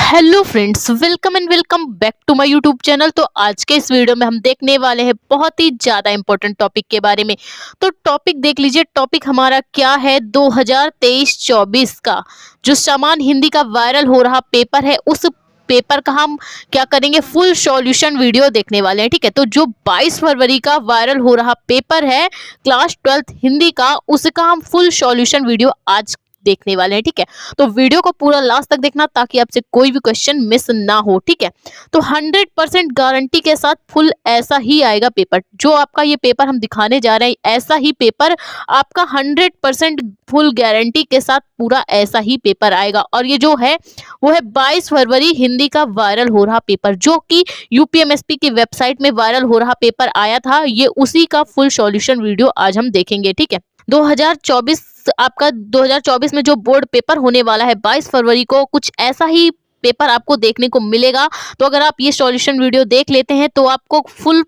Hello friends, welcome and welcome back to my YouTube channel. तो आज के इस वीडियो में हम देखने वाले हैं बहुत ही ज़्यादा इंपॉर्टेंट टॉपिक के बारे में। तो टॉपिक देख लीजिए। टॉपिक हमारा क्या है, 2023-24 का जो सामान्य हिंदी का वायरल हो रहा पेपर है, उस पेपर का हम क्या करेंगे, फुल सॉल्यूशन वीडियो देखने वाले हैं। ठीक है, तो जो 22 फरवरी का वायरल हो रहा पेपर है क्लास 12th हिंदी का, उसका हम फुल सॉल्यूशन वीडियो आज देखने वाले हैं। ठीक है, तो वीडियो को पूरा लास्ट तक देखना ताकि आपसे कोई भी क्वेश्चन मिस ना हो। ठीक है, तो 100% गारंटी के साथ फुल ऐसा ही आएगा पेपर। जो आपका ये पेपर हम दिखाने जा रहे हैं, ऐसा ही पेपर आपका 100% फुल गारंटी के साथ पूरा ऐसा ही पेपर आएगा। और ये जो है वो है 22 फरवरी हिंदी का वायरल हो रहा पेपर, जो कि यूपीएमएसपी की वेबसाइट में वायरल हो रहा पेपर आया था। ये उसी का फुल सॉल्यूशन वीडियो आज हम देखेंगे। ठीक है, 2024 में जो बोर्ड पेपर होने वाला है 22 फरवरी को, कुछ ऐसा ही पेपर आपको देखने को मिलेगा। तो अगर आप ये सॉल्यूशन वीडियो देख लेते हैं तो आपको फुल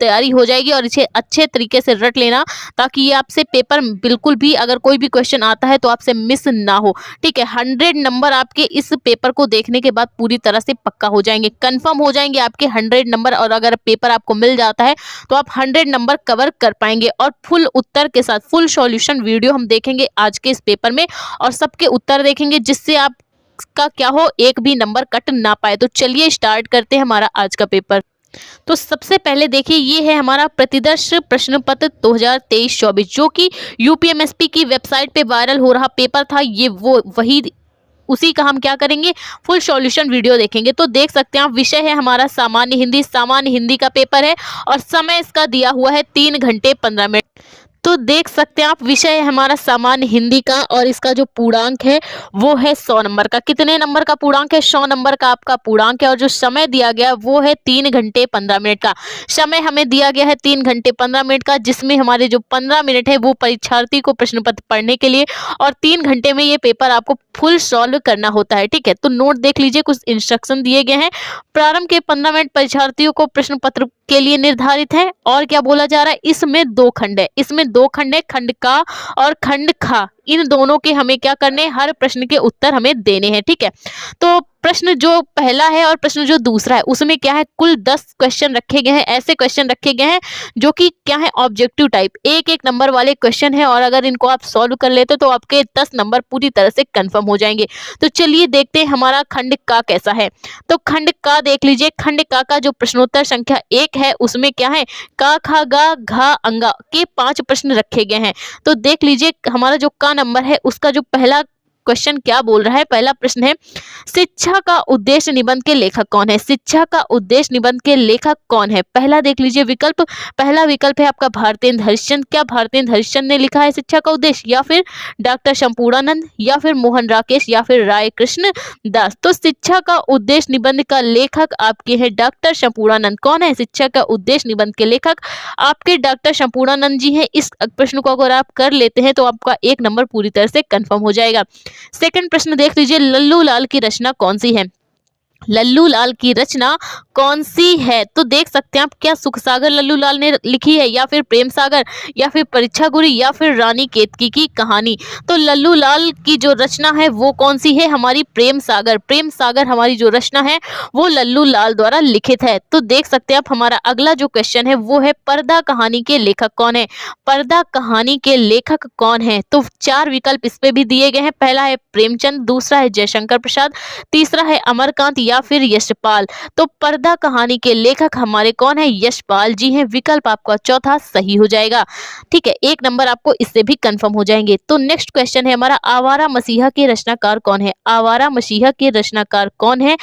तैयारी हो जाएगी और इसे अच्छे तरीके से रट लेना ताकि ये आपसे पेपर बिल्कुल भी, अगर कोई भी क्वेश्चन आता है तो आपसे मिस ना हो। ठीक है, 100 नंबर आपके इस पेपर को देखने के बाद पूरी तरह से पक्का हो जाएंगे, कंफर्म हो जाएंगे आपके 100 नंबर। और अगर पेपर आपको मिल जाता है तो आप 100 नंबर कवर कर पाएंगे और फुल उत्तर के साथ फुल सॉल्यूशन वीडियो हम देखेंगे आज के इस पेपर में, और सबके उत्तर देखेंगे जिससे आप का क्या हो, एक भी नंबर कट ना पाए। तो चलिए स्टार्ट करते हैं हमारा आज का पेपर। तो सबसे पहले देखिए, ये है हमारा प्रतिदर्श प्रश्न पत्र 2023-24, जो कि यूपीएमएसपी की वेबसाइट पे वायरल हो रहा पेपर था। ये वो वही उसी का हम क्या करेंगे, फुल सॉल्यूशन वीडियो देखेंगे। तो देख सकते हैं आप, विषय है हमारा सामान्य हिंदी। सामान्य हिंदी का पेपर है और समय इसका दिया हुआ है 3 घंटे 15 मिनट। तो देख सकते हैं आप, विषय है हमारा सामान्य हिंदी का और इसका जो पूर्णांक है वो है 100 नंबर का। कितने नंबर का पूर्णांक है? 100 नंबर का आपका पूर्णांक है। और जो समय दिया गया वो है 3 घंटे 15 मिनट का। समय हमें दिया गया है 3 घंटे 15 मिनट का, जिसमें हमारे जो 15 मिनट है वो परीक्षार्थी को प्रश्न पत्र पढ़ने के लिए, और 3 घंटे में ये पेपर आपको फुल सॉल्व करना होता है। ठीक है, तो नोट देख लीजिए, कुछ इंस्ट्रक्शन दिए गए हैं। प्रारंभ के 15 मिनट परीक्षार्थियों को प्रश्न पत्र के लिए निर्धारित है। और क्या बोला जा रहा है, इसमें 2 खंड है। इसमें 2 खंड है, खंड का और खंड खा। इन दोनों के हमें क्या करने, हर प्रश्न के उत्तर हमें देने हैं। ठीक है, तो प्रश्न जो पहला है और प्रश्न जो दूसरा है, उसमें क्या है, कुल 10 क्वेश्चन रखे गए हैं। ऐसे क्वेश्चन रखे गए हैं जो कि क्या है, ऑब्जेक्टिव टाइप, एक एक नंबर वाले क्वेश्चन है। और अगर इनको आप सॉल्व कर लेते तो आपके 10 नंबर पूरी तरह से कंफर्म हो जाएंगे। तो चलिए देखते हैं हमारा खंड का कैसा है। तो खंड का देख लीजिए। खंड का जो प्रश्नोत्तर संख्या 1 है, उसमें क्या है, का खा गा घा अंगा के 5 प्रश्न रखे गए हैं। तो देख लीजिए, हमारा जो का नंबर है उसका जो पहला क्वेश्चन क्या बोल रहा है। पहला प्रश्न है, शिक्षा का उद्देश्य निबंध के लेखक कौन है? शिक्षा का उद्देश्य निबंध के लेखक कौन है? पहला देख लीजिए विकल्प। पहला विकल्प है आपका भारतेंद्र हरिश्चंद्र। क्या भारतेंद्र हरिश्चंद्र ने लिखा है शिक्षा का उद्देश्य, या फिर डॉक्टर शंपूर्णानंद, या फिर मोहन राकेश, या फिर राय कृष्ण दास? तो शिक्षा का उद्देश्य निबंध का लेखक आपके हैं डॉक्टर शंपूर्णानंद। कौन है शिक्षा का उद्देश्य निबंध के लेखक? आपके डॉक्टर शंपूर्णानंद जी हैं। इस प्रश्न को अगर आप कर लेते हैं तो आपका 1 नंबर पूरी तरह से कंफर्म हो जाएगा। सेकंड प्रश्न देख लीजिए, लल्लू लाल की रचना कौन सी है? लल्लू लाल की रचना कौन सी है? तो देख सकते हैं आप, क्या सुख सागर लल्लू लाल ने लिखी है, या फिर प्रेम सागर, या फिर परीक्षा गुरी, या फिर रानी केतकी की कहानी? तो लल्लू लाल की जो रचना है वो कौन सी है, हमारी प्रेम सागर। प्रेम सागर हमारी जो रचना है वो लल्लू लाल द्वारा लिखित है। तो देख सकते हैं आप, हमारा अगला जो क्वेश्चन है वो है, पर्दा कहानी के लेखक कौन है? पर्दा कहानी के लेखक कौन है? तो 4 विकल्प इस पे भी दिए गए हैं। पहला है प्रेमचंद, दूसरा है जयशंकर प्रसाद, तीसरा है अमरकांत, या फिर यशपाल। तो पर्दा कहानी के लेखक हमारे कौन है? यशपाल जी हैं। विकल्प आपका चौथा सही हो जाएगा। ठीक है, 1 नंबर आपको इससे भी कंफर्म हो जाएंगे। तो नेक्स्ट क्वेश्चन है हमारा, आवारा मसीहा के रचनाकार कौन है? आवारा मसीहा के रचनाकार कौन है?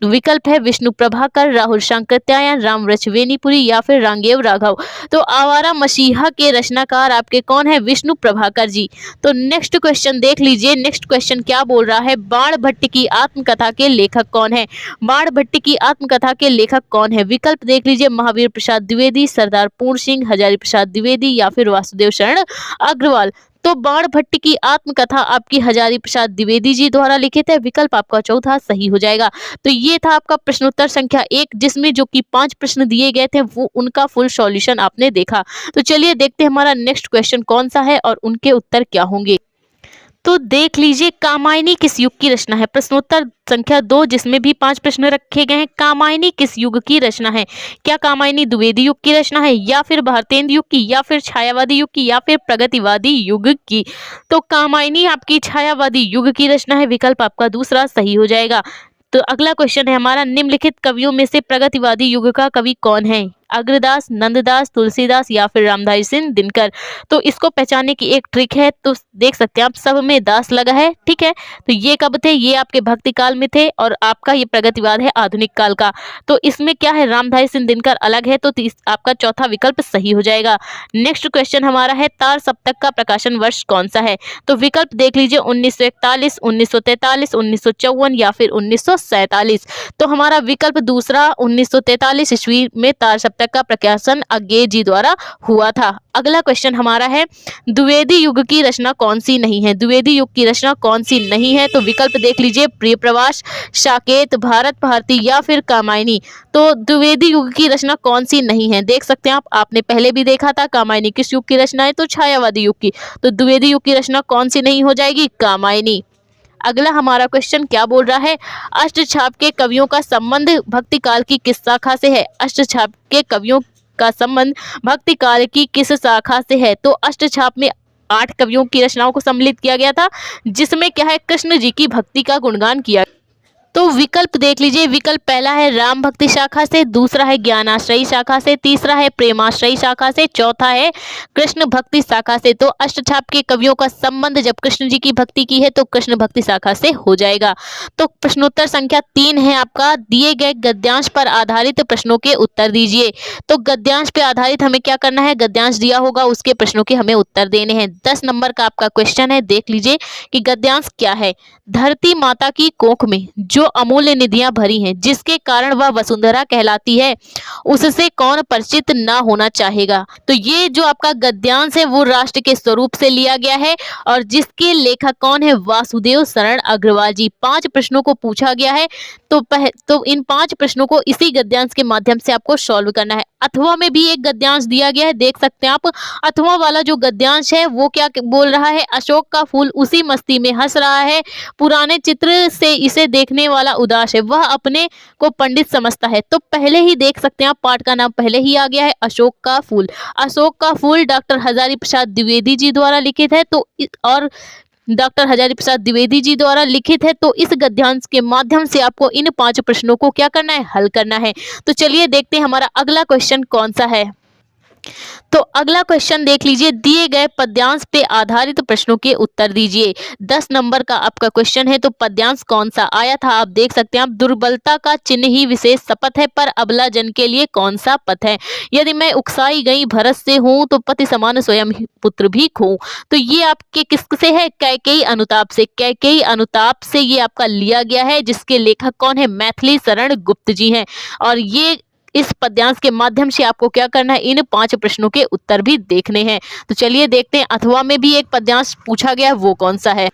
विकल्प है विष्णु प्रभाकर, राहुल शांकृत्यायन, राम रचवेनीपुरी, या फिर रांगेव राघव। तो आवारा मसीहा के रचनाकार आपके कौन है? विष्णु प्रभाकर जी। तो नेक्स्ट क्वेश्चन देख लीजिए। नेक्स्ट क्वेश्चन क्या बोल रहा है, बाण भट्ट की आत्मकथा के लेखक कौन है? बाण भट्ट की आत्मकथा के लेखक कौन है? विकल्प देख लीजिए, महावीर प्रसाद द्विवेदी, सरदार पूर्ण सिंह, हजारी प्रसाद द्विवेदी, या फिर वासुदेव शरण अग्रवाल। तो बाण भट्ट की आत्मकथा आपकी हजारी प्रसाद द्विवेदी जी द्वारा लिखित है। विकल्प आपका चौथा सही हो जाएगा। तो ये था आपका प्रश्नोत्तर संख्या 1, जिसमें जो कि 5 प्रश्न दिए गए थे वो उनका फुल सॉल्यूशन आपने देखा। तो चलिए देखते हैं हमारा नेक्स्ट क्वेश्चन कौन सा है और उनके उत्तर क्या होंगे। तो देख लीजिए कामायनी किस युग की रचना है। प्रश्नोत्तर संख्या 2 जिसमें भी 5 प्रश्न रखे गए हैं। कामायनी किस युग की रचना है? क्या कामायनी द्विवेदी युग की रचना है, या फिर भारतेंद्र युग की, या फिर छायावादी युग की, या फिर प्रगतिवादी युग की? तो कामायनी आपकी छायावादी युग की रचना है। विकल्प आपका दूसरा सही हो जाएगा। तो अगला क्वेश्चन है हमारा, निम्नलिखित कवियों में से प्रगतिवादी युग का कवि कौन है? अग्रदास, नंददास, तुलसीदास या फिर रामधारी सिंह दिनकर? तो इसको पहचानने की एक ट्रिक है, तो देख सकते हैं आप सब में दास लगा है, ठीक है। तो ये कब थे? ये आपके भक्ति काल में थे, और आपका ये प्रगतिवाद है आधुनिक काल का। तो इसमें क्या है, रामधारी सिंह दिनकर अलग है, तो आपका चौथा विकल्प सही हो जाएगा। नेक्स्ट क्वेश्चन हमारा है, तार सप्तक का प्रकाशन वर्ष कौन सा है? तो विकल्प देख लीजिए, 1941, 1943, 1954 या फिर 1947। तो हमारा विकल्प दूसरा 1943 ईस्वी में तार सप्तक का प्रकाशन अज्ञे जी द्वारा हुआ था। अगला क्वेश्चन हमारा है, द्विवेदी युग की रचना कौन सी नहीं है? द्विवेदी युग की रचना कौन सी नहीं है? तो विकल्प देख लीजिए, प्रियप्रवास, साकेत, भारत भारती या फिर कामायनी। तो द्विवेदी युग की रचना कौन सी नहीं है? देख सकते हैं आप, आपने पहले भी देखा था कामायनी किस युग की रचना है, तो छायावादी युग की। तो द्विवेदी युग की रचना कौन सी नहीं हो जाएगी? कामायनी। अगला हमारा क्वेश्चन क्या बोल रहा है, अष्टछाप के कवियों का संबंध भक्ति काल की किस शाखा से है? अष्टछाप के कवियों का संबंध भक्ति काल की किस शाखा से है? तो अष्टछाप में 8 कवियों की रचनाओं को सम्मिलित किया गया था, जिसमें क्या है, कृष्ण जी की भक्ति का गुणगान किया। तो विकल्प देख लीजिए, विकल्प पहला है राम भक्ति शाखा से, दूसरा है ज्ञानाश्रयी शाखा से, तीसरा है प्रेमाश्रयी शाखा से, चौथा है कृष्ण भक्ति शाखा से। तो अष्टछाप के कवियों का संबंध जब कृष्ण जी की भक्ति की है तो कृष्ण भक्ति शाखा से हो जाएगा। तो प्रश्नोत्तर संख्या 3 है आपका, दिए गए गद्यांश पर आधारित प्रश्नों के उत्तर दीजिए। तो गद्यांश पे आधारित हमें क्या करना है, गद्यांश दिया होगा उसके प्रश्नों के हमें उत्तर देने हैं। 10 नंबर का आपका क्वेश्चन है, देख लीजिए कि गद्यांश क्या है। धरती माता की कोख में जो अमूल्य निधियां भरी हैं, जिसके कारण वह वसुंधरा कहलाती है, उससे कौन परिचित ना होना चाहेगा? तो ये जो आपका गद्यांश है वो राष्ट्र के स्वरूप से लिया गया है, और जिसके लेखक कौन है, वासुदेव शरण अग्रवाल जी। 5 प्रश्नों को पूछा गया है, तो इन 5 प्रश्नों को इसी गद्यांश के माध्यम से आपको सॉल्व करना है। अथवा में भी एक गद्यांश दिया गया है, देख सकते हैं आप। अथवा वाला जो गद्यांश है वो क्या बोल रहा है, अशोक का फूल उसी मस्ती में हंस रहा है, पुराने चित्र से इसे देखने वाला उदास है, वह अपने को पंडित समझता है। तो पहले ही देख सकते हैं आप, पाठ का नाम पहले ही आ गया है, अशोक का फूल। अशोक का फूल डॉक्टर हजारी प्रसाद द्विवेदी जी द्वारा लिखित है, तो और डॉक्टर हजारी प्रसाद द्विवेदी जी द्वारा लिखित है। तो इस गद्यांश के माध्यम से आपको इन 5 प्रश्नों को क्या करना है, हल करना है। तो चलिए देखते हैं हमारा अगला क्वेश्चन कौन सा है। तो अगला क्वेश्चन देख लीजिए, दिए गए पद्यांश पे आधारित प्रश्नों के उत्तर दीजिए। 10 नंबर का आपका क्वेश्चन है। तो पद्यांश कौन सा आया था, आप देख सकते हैं आप, दुर्बलता का चिन्ह ही विशेष शपथ है, पर अबला जन के लिए कौन सा पथ है? यदि मैं उकसाई गई भरत से हूं, तो पति समान स्वयं पुत्र भी खो। तो ये आपके किससे है, कैकेयी अनुताप से। कैकेयी अनुताप से ये आपका लिया गया है, जिसके लेखक कौन है, मैथिली शरण गुप्त जी हैं। और ये इस पद्यांश के माध्यम से आपको क्या करना है, इन 5 प्रश्नों के उत्तर भी देखने हैं। तो चलिए देखते हैं, अथवा में भी एक पद्यांश पूछा गया है, वो कौन सा है।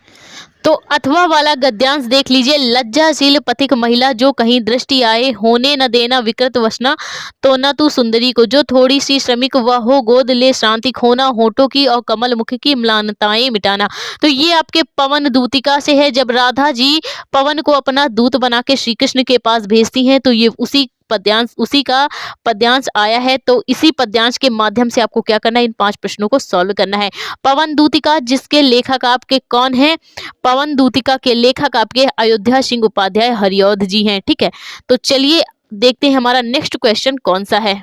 तो अथवा वाला गद्यांश देख लीजिए, लज्जाशील पथिक महिला जो कहीं दृष्टि आए, होने न देना विकृत वसना, तो न तू सुंदरी को, जो थोड़ी सी श्रमिक वह हो, गोद ले शांति खोना, होठों की और कमल मुख की म्लानताएं मिटाना। तो ये आपके पवन दूतिका से है। जब राधा जी पवन को अपना दूत बना के श्री कृष्ण के पास भेजती हैं, तो ये उसी का पद्यांश आया है। तो इसी पद्यांश के माध्यम से आपको क्या करना है, इन 5 प्रश्नों को सॉल्व करना है। पवन दूतिका जिसके लेखक आपके कौन है, पवन दूतिका के लेखक आपके अयोध्या सिंह उपाध्याय हरिऔध जी हैं, ठीक है। तो चलिए देखते हैं हमारा नेक्स्ट क्वेश्चन कौन सा है।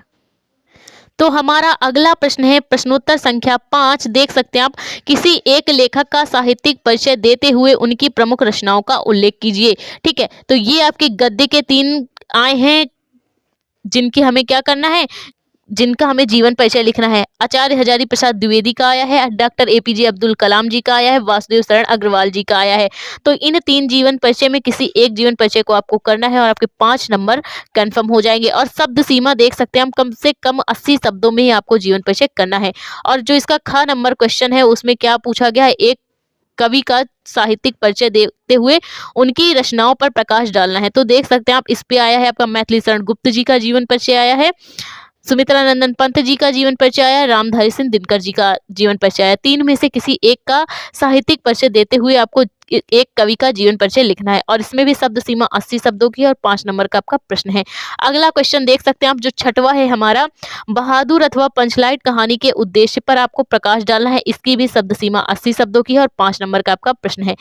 तो हमारा अगला प्रश्न है प्रश्नोत्तर संख्या 5, देख सकते हैं आप, किसी एक लेखक का साहित्यिक परिचय देते हुए उनकी प्रमुख रचनाओं का उल्लेख कीजिए, ठीक है। तो ये आपके गद्य के 3 आए हैं, जिनकी हमें क्या करना है, जिनका हमें जीवन परिचय लिखना है। आचार्य हजारी प्रसाद द्विवेदी का आया है, डॉक्टर एपीजे अब्दुल कलाम जी का आया है, वासुदेव शरण अग्रवाल जी का आया है। तो इन 3 जीवन परिचय में किसी एक जीवन परिचय को आपको करना है, और आपके 5 नंबर कंफर्म हो जाएंगे। और शब्द सीमा देख सकते हैं हम, कम से कम 80 शब्दों में ही आपको जीवन परिचय करना है। और जो इसका ख नंबर क्वेश्चन है, उसमें क्या पूछा गया है, एक कवि का साहित्यिक परिचय देते हुए उनकी रचनाओं पर प्रकाश डालना है। तो देख सकते हैं आप, इस पे आया है आपका मैथिली शरण गुप्त जी का जीवन परिचय आया है। सुमित्रा नंदन पंत जी का जीवन परिचय आया, रामधारी सिंह दिनकर जी का जीवन परिचय आया। तीन में से किसी एक का साहित्यिक परिचय देते हुए आपको एक कवि का जीवन परिचय लिखना है और इसमें भी शब्द सीमा 80 शब्दों की और 5 नंबर का आपका प्रश्न है। अगला क्वेश्चन देख सकते हैं आप, जो छठवा है हमारा, बहादुर अथवा पंचलाइट कहानी के उद्देश्य पर आपको प्रकाश डालना है। इसकी भी शब्द सीमा 80 शब्दों की है और 5 नंबर का आपका प्रश्न है।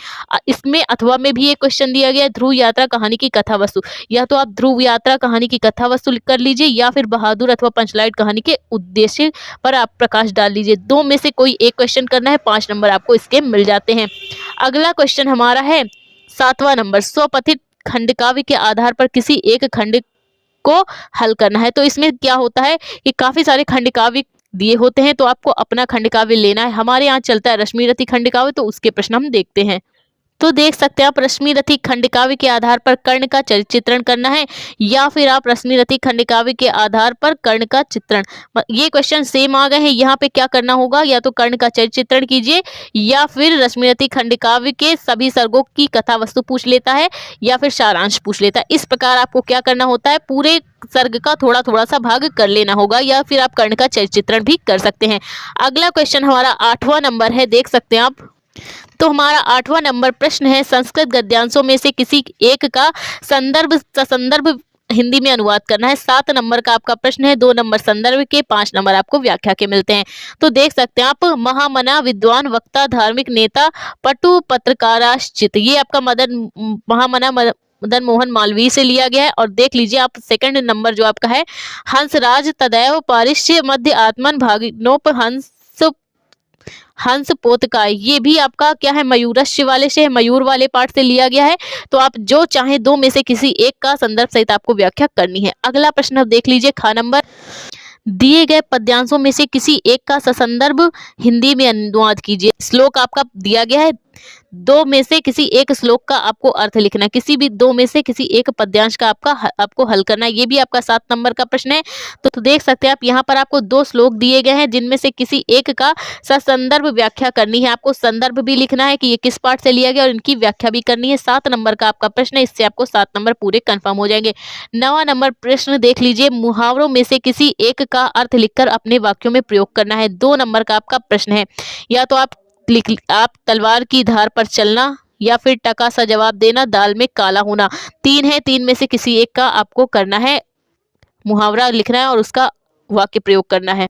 इसमें अथवा में भी एक क्वेश्चन दिया गया है, ध्रुव यात्रा कहानी की कथा वस्तु। या तो आप ध्रुव यात्रा कहानी की कथा वस्तु कर लीजिए या फिर बहादुर अथवा पंचलाइट कहानी के उद्देश्य पर आप प्रकाश डाल लीजिए। दो में से कोई एक क्वेश्चन करना है, 5 नंबर आपको इसके मिल जाते हैं। अगला क्वेश्चन हमारा है 7वां नंबर, स्वपथित खंड काव्य के आधार पर किसी एक खंड को हल करना है। तो इसमें क्या होता है कि काफी सारे खंड काव्य दिए होते हैं, तो आपको अपना खंड काव्य लेना है। हमारे यहाँ चलता है रश्मिरथी खंड काव्य, तो उसके प्रश्न हम देखते हैं। तो देख सकते हैं आप, रश्मिरथी खंड काव्य के आधार पर कर्ण का चरित्र चित्रण करना है या फिर आप रश्मिरथी खंड काव्य के आधार पर कर्ण का चित्रण, ये क्वेश्चन सेम आ गए हैं। यहाँ पे क्या करना होगा, या तो कर्ण का चरित्र चित्रण कीजिए या फिर रश्मिरथी खंड काव्य के सभी सर्गों की कथा वस्तु पूछ लेता है या फिर सारांश पूछ लेता है। इस प्रकार आपको क्या करना होता है, पूरे सर्ग का थोड़ा थोड़ा सा भाग कर लेना होगा या फिर आप कर्ण का चरित्र चित्रण भी कर सकते हैं। अगला क्वेश्चन हमारा 8वां नंबर है, देख सकते हैं आप। तो हमारा 8वां नंबर प्रश्न है, संस्कृत गद्यांशों में से किसी एक का संदर्भ हिंदी में अनुवाद करना है। 7 नंबर का आपका प्रश्न है, 2 नंबर संदर्भ के, 5 नंबर आपको व्याख्या के मिलते हैं। तो देख सकते हैं आप, महामना, विद्वान, वक्ता, धार्मिक नेता, पटु, पत्रकाराश्चित, ये आपका महामना मदन मोहन मालवीय से लिया गया है। और देख लीजिए आप, सेकंड नंबर जो आपका है, हंसराज, तदैव, पारिश्य, मध्य आत्मन, भागिनोप, हंस पोतकाय, ये भी आपका क्या है, मयूरश्य वाले से, मयूर वाले पार्ट से लिया गया है। तो आप जो चाहे दो में से किसी एक का संदर्भ सहित आपको व्याख्या करनी है। अगला प्रश्न आप देख लीजिए, खा नंबर, दिए गए पद्यांशों में से किसी एक का ससंदर्भ हिंदी में अनुवाद कीजिए। श्लोक आपका दिया गया है, दो में से किसी एक श्लोक का आपको अर्थ लिखना है। किसी भी दो में से किसी एक पद्यांश का आपको हल करना है। ये भी आपका 7 नंबर का प्रश्न है। तो देख सकते हैं आप, यहाँ पर आपको 2 श्लोक दिए गए हैं जिनमें से किसी एक का ससंदर्भ व्याख्या करनी है। आपको संदर्भ भी लिखना है कि ये किस पाठ से लिया गया और इनकी व्याख्या भी करनी है। 7 नंबर का आपका प्रश्न है, इससे आपको 7 नंबर पूरे कंफर्म हो जाएंगे। 9वां नंबर प्रश्न देख लीजिए, मुहावरों में से किसी एक का अर्थ लिखकर अपने वाक्यों में प्रयोग करना है। 2 नंबर का आपका प्रश्न है, या तो आप तलवार की धार पर चलना या फिर टका सा जवाब देना, दाल में काला होना। 3 है, 3 में से किसी एक का आपको करना है, मुहावरा लिखना है और उसका वाक्य प्रयोग करना है।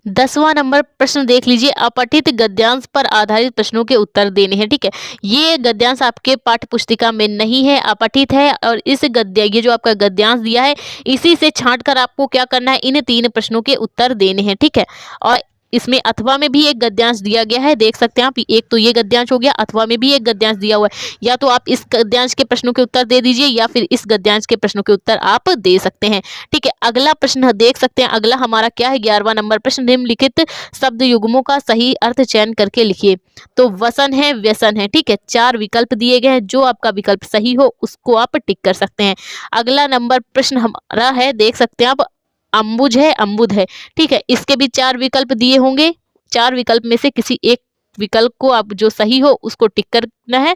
10वां नंबर प्रश्न देख लीजिए, अपठित गद्यांश पर आधारित प्रश्नों के उत्तर देने हैं। ठीक है, ये गद्यांश आपके पाठ्य पुस्तिका में नहीं है, अपठित है, और इस ये जो आपका गद्यांश दिया है इसी से छांट कर आपको क्या करना है, इन 3 प्रश्नों के उत्तर देने हैं। ठीक है, और इसमें अथवा में भी एक गद्यांश दिया गया है, देख सकते हैं आप। एक तो ये गद्यांश हो गया, अथवा में भी एक गद्यांश दिया हुआ है। या तो आप इस गद्यांश के प्रश्नों के उत्तर दे दीजिए या फिर इस गद्यांश के प्रश्नों के उत्तर आप दे सकते हैं। ठीक है, अगला प्रश्न देख सकते हैं। अगला हमारा क्या है, 11वां नंबर प्रश्न, निम्नलिखित शब्द युग्मों का सही अर्थ चयन करके लिखिए। तो वसन है, व्यसन है। ठीक है, 4 विकल्प दिए गए हैं, जो आपका विकल्प सही हो उसको आप टिक कर सकते हैं। अगला नंबर प्रश्न हमारा है, देख सकते हैं आप, अम्बुज है, अम्बुद है। ठीक है, इसके भी 4 विकल्प दिए होंगे। 4 विकल्प में से किसी एक विकल्प को आप जो सही हो उसको टिक करना है।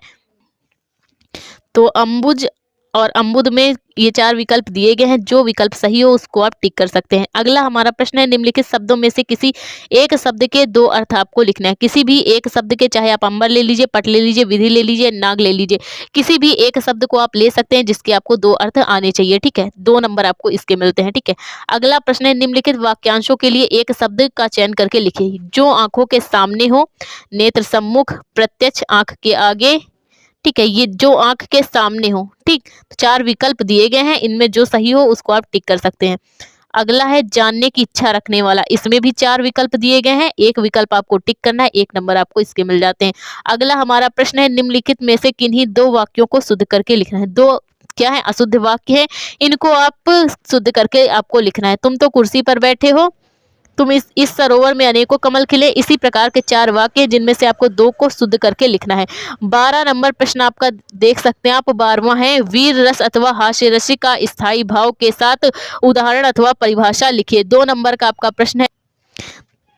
तो अम्बुज और अम्बुद में ये 4 विकल्प दिए गए हैं, जो विकल्प सही हो उसको आप टिक कर सकते हैं। अगला हमारा प्रश्न है, निम्नलिखित शब्दों में से किसी एक शब्द के 2 अर्थ आपको लिखना है। किसी भी एक शब्द के, चाहे आप अंबर ले लीजिए, पट ले लीजिए, विधि ले लीजिए, नाग ले लीजिए, किसी भी एक शब्द को आप ले सकते हैं जिसके आपको 2 अर्थ आने चाहिए। ठीक है, 2 नंबर आपको इसके मिलते हैं। ठीक है, अगला प्रश्न है, निम्नलिखित वाक्यांशों के लिए एक शब्द का चयन करके लिखिए। जो आंखों के सामने हो, नेत्र सम्मुख, प्रत्यक्ष आंख के आगे। ठीक है, ये जो आंख के सामने हो। ठीक, तो 4 विकल्प दिए गए हैं, इनमें जो सही हो उसको आप टिक कर सकते हैं। अगला है, जानने की इच्छा रखने वाला। इसमें भी 4 विकल्प दिए गए हैं, एक विकल्प आपको टिक करना है, 1 नंबर आपको इसके मिल जाते हैं। अगला हमारा प्रश्न है, निम्नलिखित में से किन्हीं 2 वाक्यों को शुद्ध करके लिखना है। 2 क्या है, अशुद्ध वाक्य है, इनको आप शुद्ध करके आपको लिखना है। तुम तो कुर्सी पर बैठे हो, तुम इस सरोवर में अनेकों कमल खिले। इसी प्रकार के 4 वाक्य जिनमें से आपको 2 को शुद्ध करके लिखना है। 12 नंबर प्रश्न आपका देख सकते हैं आप, 12वां है, वीर रस अथवा हास्य रस का स्थायी भाव के साथ उदाहरण अथवा परिभाषा लिखिए। 2 नंबर का आपका प्रश्न है।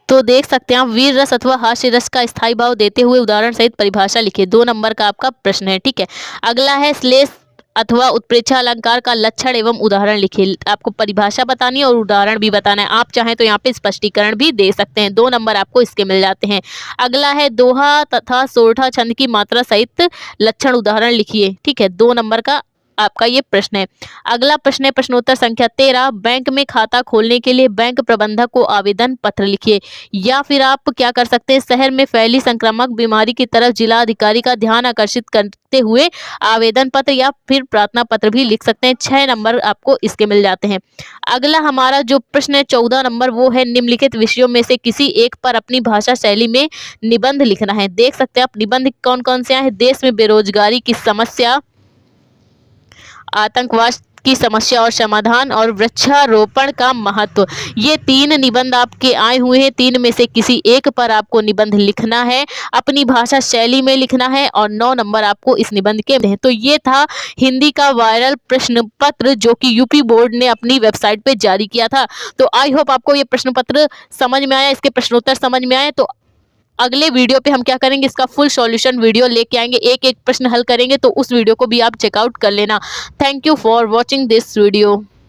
तो देख सकते हैं आप, वीर रस अथवा हास्य रस का स्थायी भाव देते हुए उदाहरण सहित परिभाषा लिखिए। 2 नंबर का आपका प्रश्न है। ठीक है, अगला है, श्लेष अथवा उत्प्रेक्षा अलंकार का लक्षण एवं उदाहरण लिखिए। आपको परिभाषा बतानी है और उदाहरण भी बताना है। आप चाहें तो यहाँ पे स्पष्टीकरण भी दे सकते हैं। 2 नंबर आपको इसके मिल जाते हैं। अगला है दोहा तथा सोरठा छंद की मात्रा सहित लक्षण उदाहरण लिखिए। ठीक है, 2 नंबर का आपका ये प्रश्न है। अगला प्रश्न है प्रश्नोत्तर संख्या 13, बैंक में खाता खोलने के लिए बैंक प्रबंधक को आवेदन पत्र लिखिए। या फिर आप क्या कर सकते हैं, शहर में फैली संक्रामक बीमारी की तरफ जिला अधिकारी का ध्यान आकर्षित करते हुए आवेदन पत्र या फिर प्रार्थना पत्र भी लिख सकते हैं। 6 नंबर आपको इसके मिल जाते हैं। अगला हमारा जो प्रश्न है 14 नंबर, वो है निम्नलिखित विषयों में से किसी एक पर अपनी भाषा शैली में निबंध लिखना है। देख सकते हैं आप निबंध कौन कौन से हैं। देश में बेरोजगारी की समस्या, आतंकवाद की समस्या और समाधान, और वृक्षारोपण का महत्व। ये 3 निबंध आपके आए हुए हैं। 3 में से किसी एक पर आपको निबंध लिखना है, अपनी भाषा शैली में लिखना है, और 9 नंबर आपको इस निबंध के हैं। तो ये था हिंदी का वायरल प्रश्न पत्र जो कि यूपी बोर्ड ने अपनी वेबसाइट पे जारी किया था। तो आई होप आपको ये प्रश्न पत्र समझ में आया, इसके प्रश्नोत्तर समझ में आए। तो अगले वीडियो पे हम क्या करेंगे, इसका फुल सॉल्यूशन वीडियो लेके आएंगे, एक एक प्रश्न हल करेंगे। तो उस वीडियो को भी आप चेकआउट कर लेना। Thank you for watching this video.